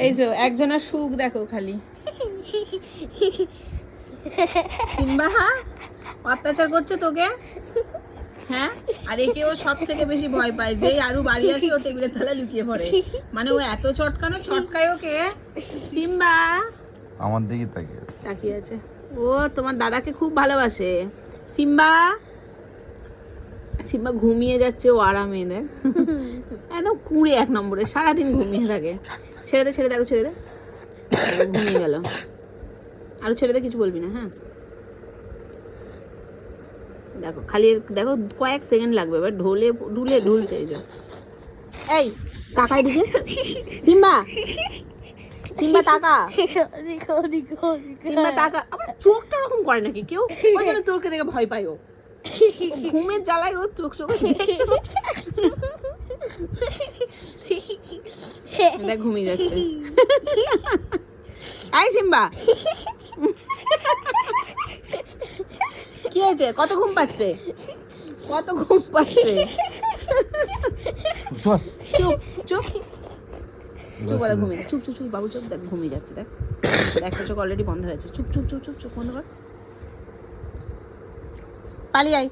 এই যে একজনের সুখ দেখো খালি। সিম্বা অত্যাচার করছে তোকে, হ্যাঁ? আর একে ও সব থেকে বেশি ভয় পায়, যেই আরু বাড়ি আসে ও টেবিলের তলায় লুকিয়ে পড়ে। মানে ও এত চটকানো, ছটকায় ওকে। সিম্বা আমার দিকে তাকিয়ে আছে। ও তোমার দাদাকে খুব ভালোবাসে। সিম্বা সিম্বা ঘুমিয়ে যাচ্ছে ও আরামে, দেখ একদম কুঁড়ে এক নম্বরে, সারাদিন ঘুমিয়ে থাকে। ছেড়ে দে ছেড়ে দে, আরো ছেড়ে দে। ঘুমিয়ে গেল, আরো ছেড়ে দে, কিছু বলবি না, হ্যাঁ? দেখো খালি দেখো কয়েক সেকেন্ড লাগবে, এবার ঢুলছে এই যে। এই তাকাই দিকে, সিম্বা সিম্বা তাকা, সিম্বা তাকা। আবার চোখটা ওরকম করে নাকি কেউ? ওই জন্য তোরকে দেখে ভয় পাই ও। ঘুমের জ্বালায় ও চোখ দেখ ঘুমিয়ে যাচ্ছে। এই সিম্বা কি হয়েছে? কত ঘুম পাচ্ছে, কত ঘুম পাচ্ছে? চুপ চুপ চুপ, ওরা ঘুমিয়ে, চুপ চুপ চুপ বাবু চুপ, দেখ ঘুমিয়ে যাচ্ছে, দেখ একটা চোখ অলরেডি বন্ধ হয়েছে। চুপ চুপ চুপ চুপ চোখ বন্ধ কর, পালিয়ে আয়।